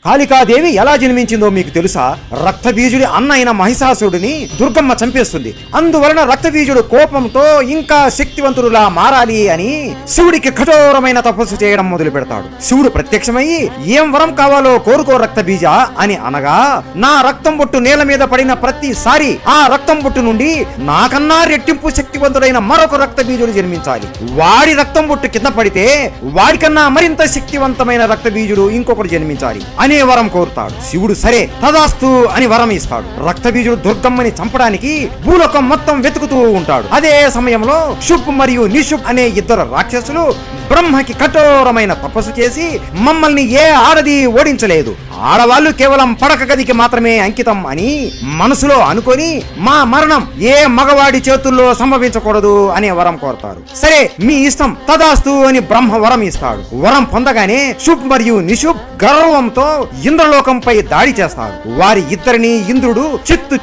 కాళికాదేవి ఎలా జన్మించిందో మీకు తెలుసా? రక్తబీజుడి అన్న అయిన మహిషాసురుడిని దుర్గమ్మ చంపేస్తుంది. అందువలన రక్తబీజుడు కోపంతో ఇంకా శక్తివంతుడులా మారాలి అని శివుడికి కఠోరమైన తపస్సు చేయడం మొదలు పెడతాడు. శివుడు ప్రత్యక్షమయ్యి ఏం వరం కావాలో కోరుకో రక్తబీజ అని అనగా, నా రక్తం బొట్టు నేల మీద పడిన ప్రతిసారి ఆ రక్తం బొట్టు నుండి నాకన్నా రెట్టింపు శక్తివంతుడైన మరొక రక్తబీజుడు జన్మించాలి. వాడి రక్తం బొట్టు కింద పడితే వాడికన్నా మరింత శక్తివంతమైన రక్తబీజుడు ఇంకొకటి జన్మించాలి అనే వరం కోరుతాడు. శివుడు సరే తదాస్తు అని వరం ఇస్తాడు. రక్తబీజుడు దుర్గమ్మని చంపడానికి భూలోకం మొత్తం వెతుకుతూ ఉంటాడు. అదే సమయంలో శుభ్ మరియు నిశుభ్ అనే ఇద్దరు రాక్షసులు బ్రహ్మకి కఠోరమైన తపస్సు చేసి మమ్మల్ని ఏ ఆడది ఓడించలేదు, ఆడవాళ్ళు కేవలం పడక గదికి మాత్రమే అంకితం అని మనసులో అనుకొని మా మరణం ఏ మగవాడి చేతుల్లో సంభవించకూడదు అనే వరం కోరతారు. సరే మీ ఇష్టం తదాస్తు అని బ్రహ్మ వరం ఇస్తాడు. వరం పొందగానే శుభ్ మరియు నిశుభ్ గర్వంతో ఇంద్రలోకంపై దాడి చేస్తారు. వారి ఇద్దరిని ఇంద్రుడు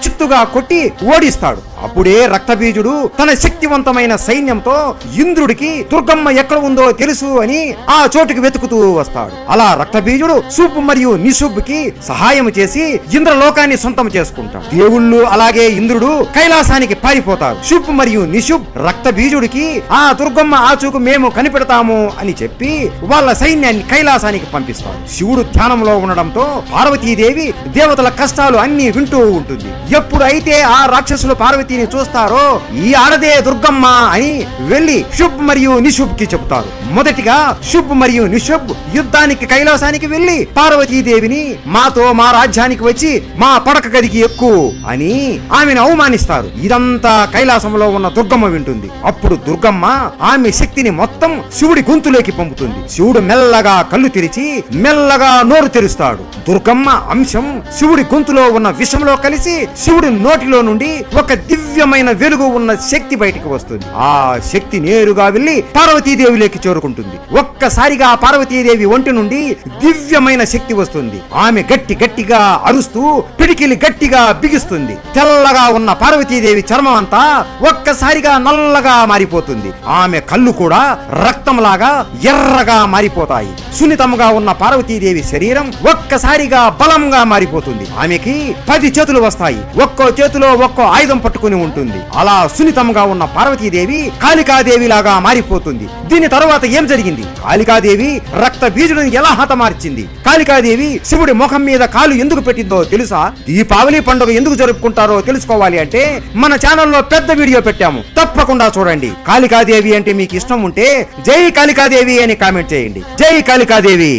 చిత్తుగా కొట్టి ఓడిస్తాడు. అప్పుడే రక్తబీజుడు తన శక్తివంతమైన సైన్యంతో ఇంద్రుడికి దుర్గమ్మ ఎక్కడ ఉందో తెలుసు అని ఆ చోటుకి వెతుకుతూ వస్తాడు. అలా రక్తబీజుడు శుభ్ మరియు నిశుభ్ కి సహాయం చేసి ఇంద్రలోకాన్ని సొంతం చేసుకుంటాడు. దేవుళ్ళు అలాగే ఇంద్రుడు కైలాసానికి పారిపోతారు. శుభ్ మరియు నిశుభ్ రక్తబీజుడికి ఆ దుర్గమ్మ ఆచూకు మేము కనిపెడతాము అని చెప్పి వాళ్ళ సైన్యాన్ని కైలాసానికి పంపిస్తారు. శివుడు ధ్యానంలో ఉండడంతో పార్వతీదేవి దేవతల కష్టాలు అన్ని వింటూ ఉంటుంది. ఎప్పుడైతే ఆ రాక్షసులు పార్వతీని చూస్తారో ఈ ఆడదే దుర్గమ్మ అని వెళ్లి శుభ్ మరియు నిశుభ్ కి చెబుతారు. మొదటిగా శుభ్ మరియు నిశుభ్ యుద్ధానికి కైలాసానికి వెళ్లి పార్వతీదేవిని మాతో మా రాజ్యానికి వచ్చి మా పడక గదికి ఎక్కు అని ఆమెను అవమానిస్తారు. ఇదంతా కైలాసంలో ఉన్న దుర్గమ్మ వింటుంది. అప్పుడు దుర్గమ్మ ఆమె శక్తిని మొత్తం శివుడి గొంతులోకి పంపుతుంది. శివుడు మెల్లగా కళ్ళు తెరిచి మెల్లగా నోరు తెరుస్తాడు. దుర్గమ్మ అంశం శివుడి గొంతులో ఉన్న విషంలో కలిసి శివుడి నోటిలో నుండి ఒక దివ్యమైన వెలుగు ఉన్న శక్తి బయటికి వస్తుంది. ఆ శక్తి నేరుగా వెళ్లి పార్వతీదేవిలోకి చేరుకుంటుంది. ఒక్కసారిగా పార్వతీదేవి ఒంటి నుండి దివ్యమైన శక్తి వస్తుంది. ఆమె గట్టిగా అరుస్తూ పిడికిలి గట్టిగా బిగిస్తుంది. తెల్లగా ఉన్న పార్వతీదేవి చర్మం అంతా ఒక్కసారిగా నల్లగా మారిపోతుంది. ఆమె కళ్ళు కూడా రక్తంలాగా ఎర్రగా మారిపోతాయి. సున్నితంగా ఉన్న పార్వతీదేవి శరీరం ఒక్కసారిగా బలంగా మారిపోతుంది. ఆమెకి 10 చేతులు వస్తాయి. ఒక్కో చేతిలో ఒక్కో ఆయుధం పట్టుకుని ఉంటుంది. అలా సున్నితంగా ఉన్న పార్వతీదేవి కాళికాదేవి లాగా మారిపోతుంది. దీని తర్వాత ఏం జరిగింది? కాళికాదేవి రక్త బీజుడిని ఎలా హతమార్చింది? కాళికాదేవి శివుడి ముఖం మీద కాలు ఎందుకు పెట్టిందో తెలుసా? దీపావళి పండుగ ఎందుకు జరుపుకుంటారో తెలుసుకోవాలి అంటే మన ఛానల్లో పెద్ద వీడియో పెట్టాము, తప్పకుండా చూడండి. కాళికాదేవి అంటే మీకు ఇష్టం ఉంటే జై కాళికాదేవి అని కామెంట్ చేయండి. జై కాళికాదేవి.